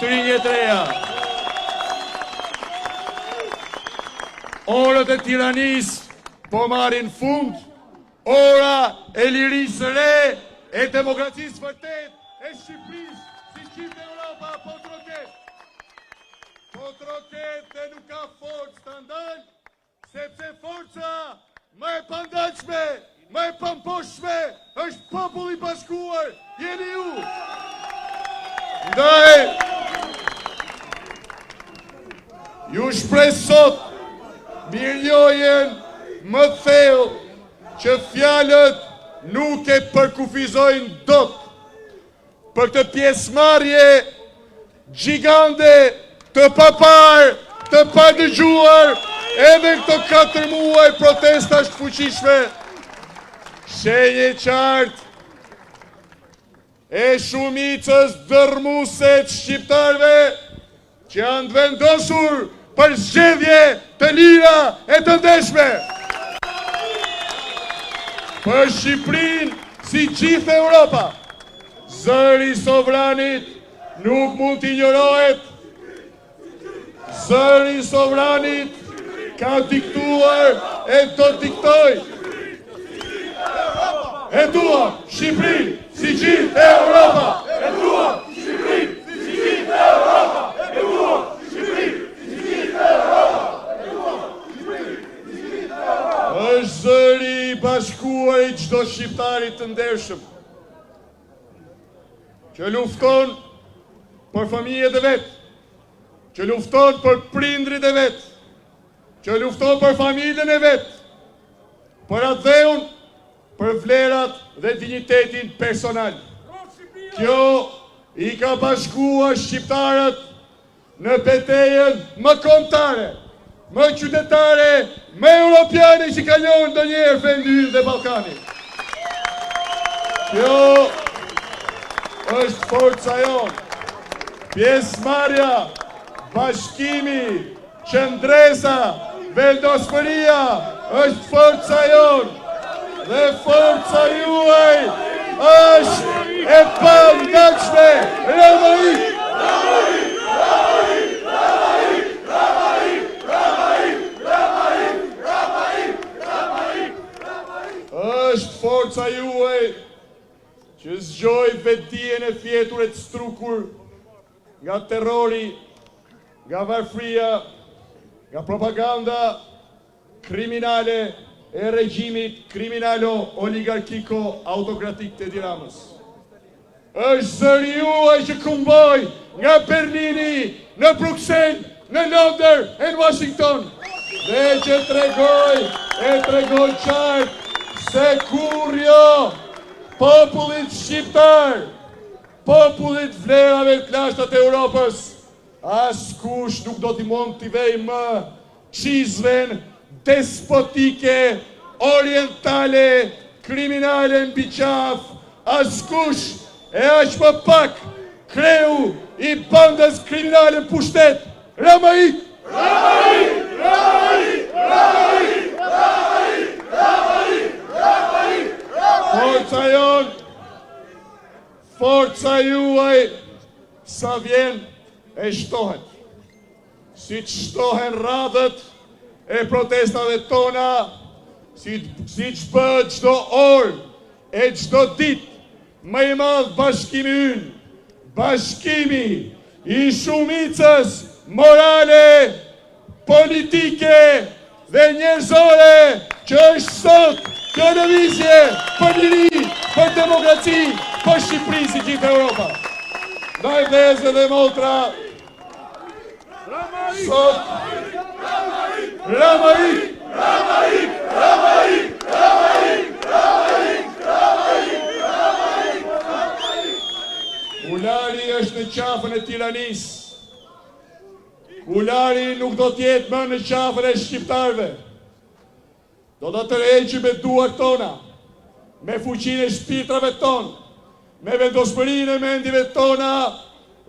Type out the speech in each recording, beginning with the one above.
Shtrinje të reja. Orët e tiranisë po marrin fund, ora e lirisë së re, e demokracisë vërtet, e Shqipërisë, si qifte Europa, po troket. Po troket dhe nuk ka forcë të ndalë, sepse forca më e pandalshme, më e pamposhme, është populli i bashkuar, jeni ju. Ndaj, ju shpres sot mirënjohjen më thellë që fjalët nuk e përkufizojnë dot për këtë pjesëmarrje gjigande të papar, të padëgjuar, edhe këto 4 muaj protestash të fuqishme. Shenje qartë e shumicës dërmuese të shqiptarëve që janë të vendosur për zgjedhje të lira e të ndeshme. Për Shqipërinë, si gjithë Europa, zëri i sovranit nuk mund të injorohet. Zëri i sovranit ka diktuar e do të diktoj. E dua Shqipërinë si gjithë Europa. E dua Shqipërinë si gjithë Europa. E dua Shqipërinë si gjithë Europa. E dua Shqipërinë si gjithë Europa. Është zëri i bashkuar i çdo shqiptari të ndershëm, që lufton për familjet e vet, që lufton për prindrit e vet, që lufton për familjen e vet, për atdheun, për vlerat dhe dignitetin personal. Kjo i ka bashkuar shqiptarët në betejën më kombëtare, më qytetare, më europiane që ka njohur ndonjëherë vendi ynë dhe Ballkani. Kjo është forca jonë, pjesëmarrja, bashkimi, qëndresa, vendosmëria është forca jonë. Dhe forca juaj është e pandalshme. Ramai! Është forca juaj që zgjoj vetdijen e fjetur e të strukur nga terrori, nga varfria, nga propaganda kriminale e regjimit kriminalo-oligarkiko autokratik të Edi Ramës. Është zëri juaj që këmboj nga Berlini, në Bruxelles, në Londër e në Washington, dhe që tregoj qartë se kur jo popullit shqiptar, popullit vlerave të lashtat e Europës, askush nuk do t'i mund t'i vej më qizven despotike, orientale, kriminale mbi qaf, askush e aq më pak kreu i bandës kriminale në pushtet. Ramai! Ramai! Ramai! Ramai! Ramai! Ramai! Ramai! Forca jonë, forca juaj, sa vjen e shtohet. Si që shtohen radhët e protestave tona, si që bëhet çdo orë e çdo ditë, më i madh bashkimi ynë, bashkimi i shumicës morale, politike dhe njerëzore që është sot kjo lëvizje për liri, për demokraci, për Shqipëri si gjithë Europa. Ndaj vëllezër dhe motra, sot Ramai! Ramai! Ramai! Ramai! Ramai! Ramai! Kulari është në qafën e tiranisë. Kulari nuk do t'jetë më në qafën e shqiptarëve. Do të tërheqë me duart tona, me fuqinë e shpirtrave tonë, me vendosmërinë e mendjeve tona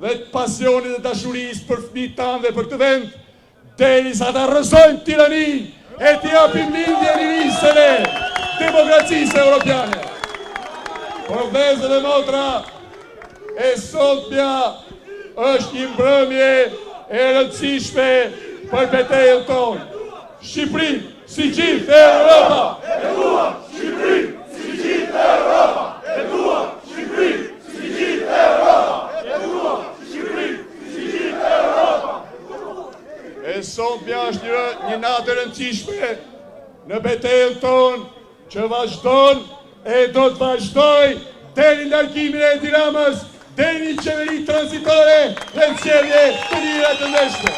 dhe pasionit e dashurisë për fëmijët tanë dhe për këtë vend, derisa ta rrësojmë tiraninë e t'i japim lindje lirisë së re, demokracisë europiane. Por vëllezër dhe motra, e sotmja është një mbrëmje e rëndësishme për betejën tonë. Shqipëri, si gjithë Europa! E dua Shqipëri, si gjithë Europa! E dua Shqipëri, si gjithë Europa! E dua Shqipëri, si gjithë Europa! E sot mja është një natë e rëndësishme në betejën tonë që vazhdon e do të vazhdoj deri largimin e Edi Ramës, deri një qeveri tranzitore dhe në qevje të lira të ndeshme.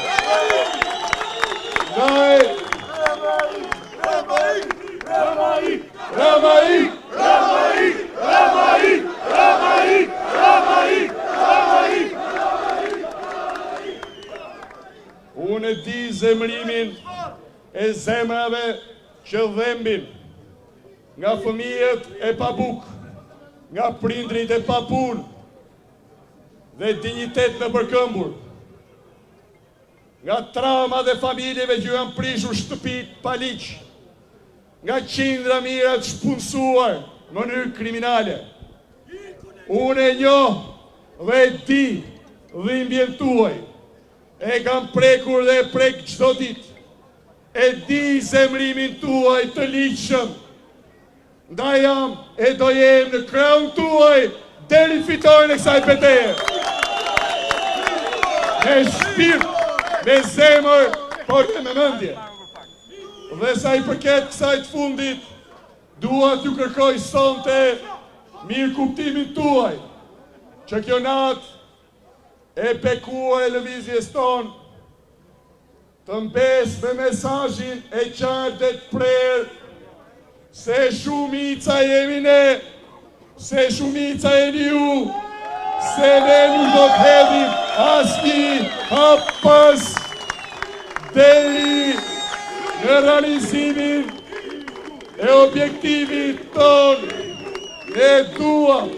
Unë e di zemrimin e zemrave që dhembin nga fëmijët e pa bukë, nga prindrit e pa punë dhe dignitet në përkëmbur, nga trauma dhe familjeve që janë prishur shtëpit pa liq, nga qindra mira të shpunësuar në mënyrë kriminale. Unë e njoh dhe e di dhimbjen tuaj, e kam prekur dhe e prek çdo ditë, e di zemrimin tuaj të liqëm, nda jam e do jem në krahun tuaj deri fitoren e kësaj beteje. Me shpirt, me zemër, por dhe me mendje. Dhe sa i përket kësaj të fundit, dua t'ju kërkoj sonte mirë kuptimin tuaj, që kjo natë e bekuar e lëvizjes tonë të mbes me mesazhin e qartë dhe të prerë se shumica jemi ne, se shumica jeni ju, se ne nuk do të hedhim asnjë hapës deri në realizimin e objektivit tonë. Ne duam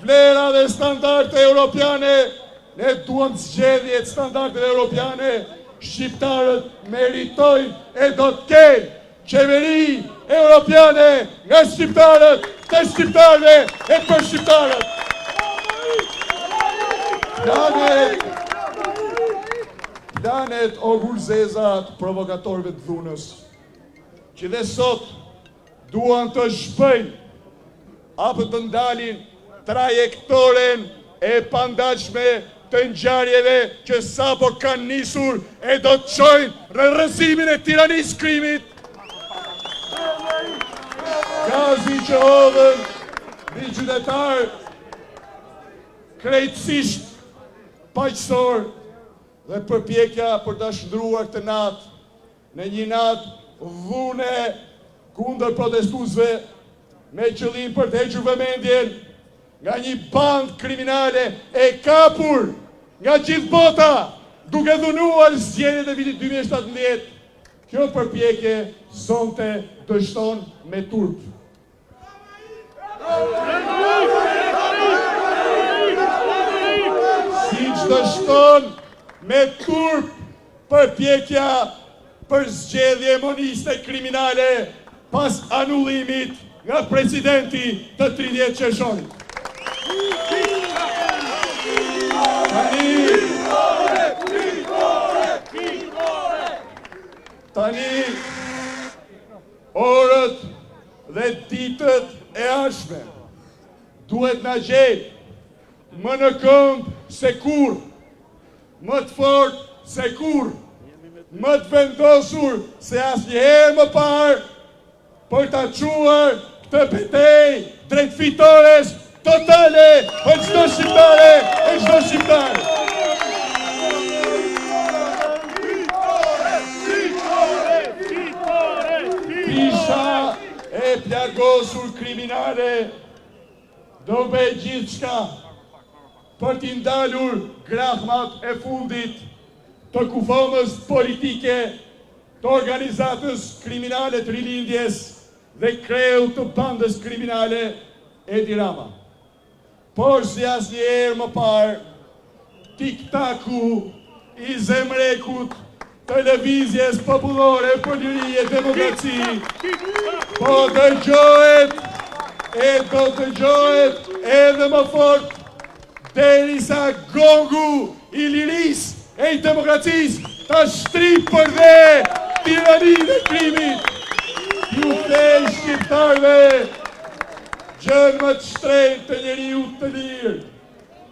vlera dhe standarde europiane, ne duam zgjedhjet standarde europiane, shqiptarët meritojnë e do të kenë qeveri europiane nga shqiptarët, të shqiptarëve e për shqiptarët. Planet o gurzeza të provokatorëve të dhunës, që dhe sot duan të shpëjnë apo të ndalin trajektoren e pandashme të ngjarjeve që sapo kanë nisur e do të çojnë në rrëzimin e tiranisë krimit. Gazi që hodhën një qytetar krejtësisht paqësor dhe përpjekja për të shndruar këtë natë në një natë dhune kundër protestuesve me qëllim për të hequr vëmendjen nga një bandë kriminale e kapur nga gjithë bota duke dhunuar zgjedhjet e vitit 2017. Kjo përpjekje sonte dështon me turp. Siç dështon me turp përpjekja për zgjedhje moniste kriminale pas anullimit nga presidenti të 30 qershorit. Tani, orët dhe ditët e ardhshme duhet na gjejë më në këmbë se kur, më të fortë se kur, më të vendosur se asnjëherë më parë për ta çuar këtë betejë drejt fitores totale për çdo shqiptare e çdo shqiptar. Pisha e plagosur kriminale do bëj gjithçka për t'i ndalur grahmat e fundit të kufomës politike të organizatës kriminale të rilindjes dhe kreu të bandës kriminale Edi Rama. Por si asnjëherë më parë, tiktaku i zemrekut të lëvizjes popullore për liri e demokraci, po dëgjohet e do dëgjohet edhe më fort derisa gongu I lirisë e I demokracisë ta shtrip për dhe tiraninë e krimit. Ju thej shqiptarve, gjën më të shtrenjtë të njeriu të lirë,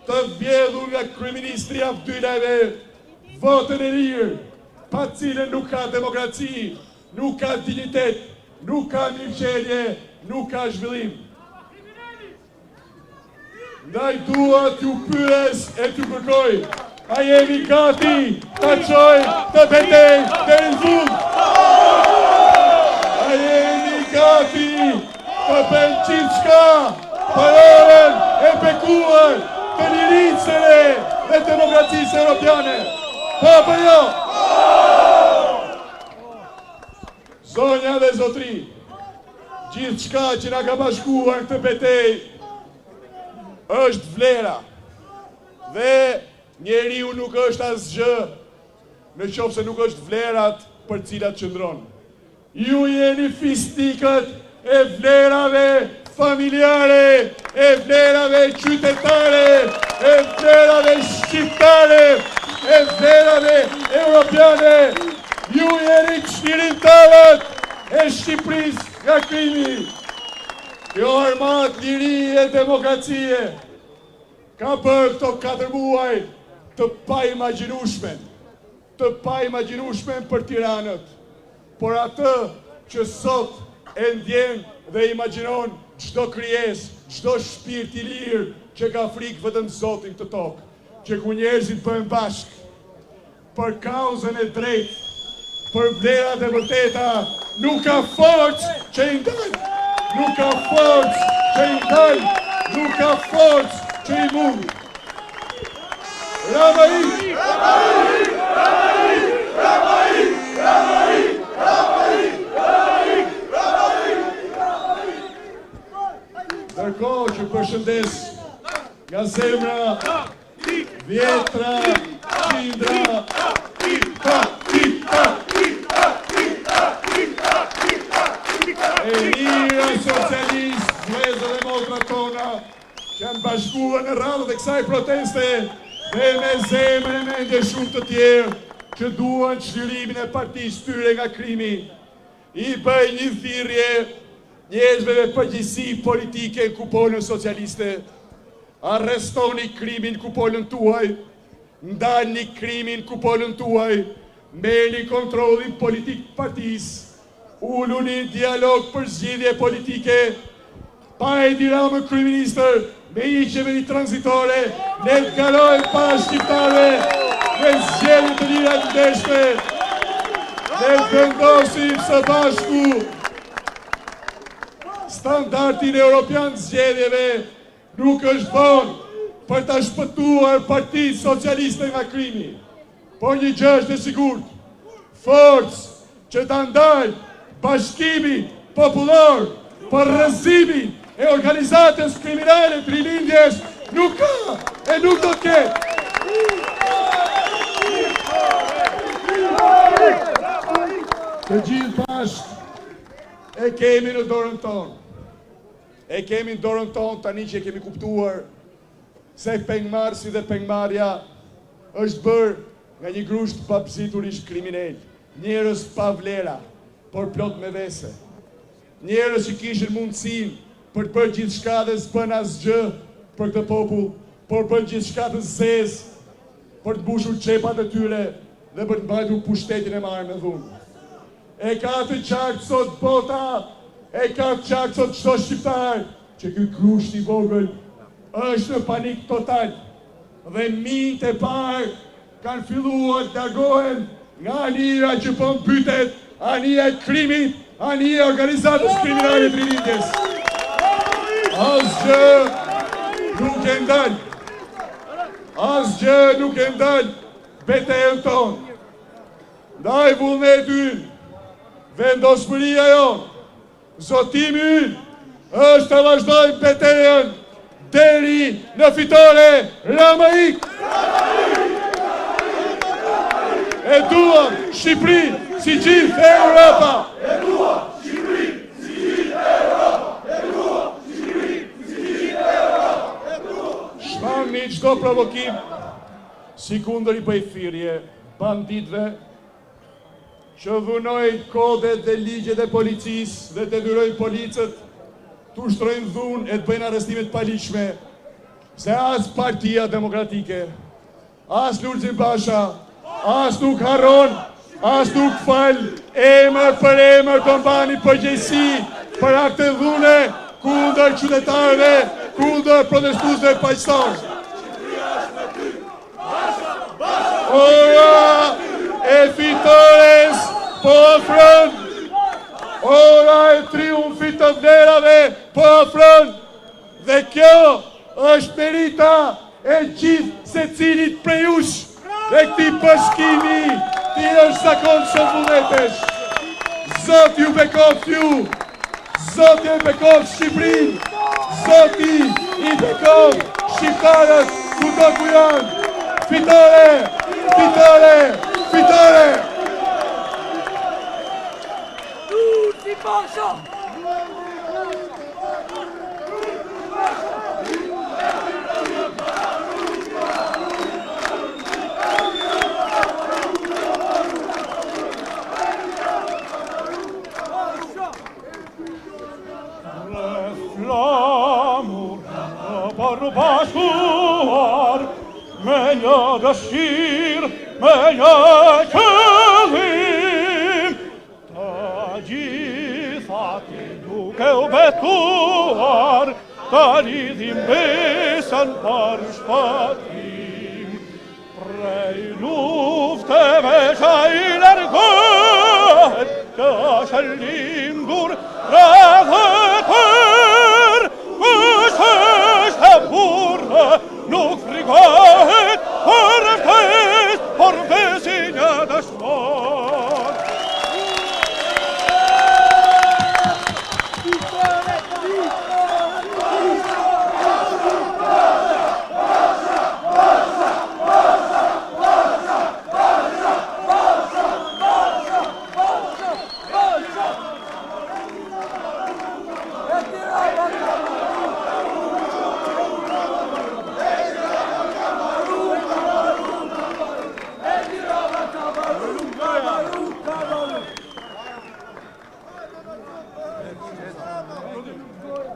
të vjedhur nga kryeministri Abdylave, votën e lirë, pa cilën nuk ka demokraci, nuk ka dignitet, nuk ka mirëqenie, nuk ka zhvillim. Ndaj dua t'ju pyes e t'ju kërkoj, a jemi gati ta çojmë të betej deri në fund? A jemi gati të bëjmë gjithçka për orën e bekuar të lirisë së re dhe demokracisë europiane? Po apo jo? Zonja dhe zotri, gjithçka që na ka bashkuar këtë betejë është vlera dhe njeriu nuk është asgjë nëse nuk është vlerat për cilat qëndron. Ju jeni fistikët e vlerave familjare, e vlerave qytetare, e vlerave shqiptare, e vlerave europiane. Ju jeni çlirimtarët e Shqipërisë nga krimi. Kjo armat liri e demokracie ka bërë këto 4 muaj të pa imagjinueshme për tiranët, por atë që sot e ndjen dhe imagjinon çdo krijesë, çdo shpirt I lirë që ka frikë vetëm Zotin këtë tokë, që ku njerëzit bëhen bashkë për kauzën e drejtë, për vlerat e vërteta, nuk ka forcë që I ndal, nuk ka forcë që I ndal, nuk ka forcë që I mund. Ramai! Ndërkohë që përshëndes nga zemra, vjetra, qindra, e lira socialistë, vëllezër dhe motra tona, që janë bashkuar në radhët e kësaj proteste dhe me zemër e mendje shumë të tjerë që duan çliриmin e partisë tyre nga krimi, I bëj një thirrje njerëzve me përgjegjësi politike në kupolën socialiste. Arrestoni krimin në kupolën tuaj, ndalni krimin në kupolën tuaj, merrni kontrollin politik të partisë, uluni në dialog për zgjidhje politike, pa e Ramën kryeministër, me qeveri tranzitore, ne të kalojmë para shqiptarëve me zgjedhje të lira të ndeshme, ne të vendosim së bashku standardin europian të zgjedhjeve. Nuk është vonë për ta shpëtuar Partinë Socialiste nga krimi, por një gjë është e sigurt, forcë që ta ndalë bashkimin popullor për rrëzimin e organizatës kriminale të rilindjes nuk ka e nuk do të ketë. Të gjithë bashkë e kemi në dorën tonë. E kemi në dorën tonë tani që kemi kuptuar se pengmarrësi dhe pengmarrja është bërë nga një grusht papëziturisht kriminal, njerëz pa vlera, por plot me vese. Njerëz që kishin mundësinë për të bërë gjithçka dhe s'bën asgjë për këtë popull, por bën gjithçka të zezë për të mbushur xhepat e tyre dhe për të mbajtur pushtetin e marrë me dhunë. E ka të qartë sot bota, e ka të qartë sot çdo shqiptar që ky grusht I vogël është në panik total dhe minjtë e parë kanë filluar të largohen nga anira që po mbytet, anija e krimit, anija e organizatës kriminale të rilindjes. Asgjë nuk e ndal. Asgjë nuk e ndal betejën tonë. Ndaj vullneti ynë, vendosmëria jonë, zotimi ynë është të vazhdojmë betejën deri në fitore. Ramai! E duam Shqipërinë si gjithë Europa! Shmangni çdo çdo provokim, si kundër i bëj thirrje banditëve që dhunojnë kodet dhe ligjet e policisë dhe detyrojnë policët të ushtrojnë dhunë e të bëjnë arrestimet paligjshme, se as Partia Demokratike, as Lulzim Basha, as nuk harron, as nuk fal, emër për emër të mbani përgjegjësi për akte dhune kundër qytetarëve, kundër protestuesve paqësorë. Ora e fitores po ofron, ora e triumfit të vlerave po ofron, dhe kjo është merita e gjithë secilit prej jush dhe këtij bashkimi të jashtëzakonshëm vullnetesh. Zoti ju bekoft ju, Zoti e bekoft Shqipërinë, Zoti i bekoft shqiptarët kudo ku janë. Fitore! Fitore! Fitore! Tutti Basha! Flamur barbashuar me një dëshirë, me një qëllim, të gjithat i duke u betuar, të lidhim besën për shpëtim, prej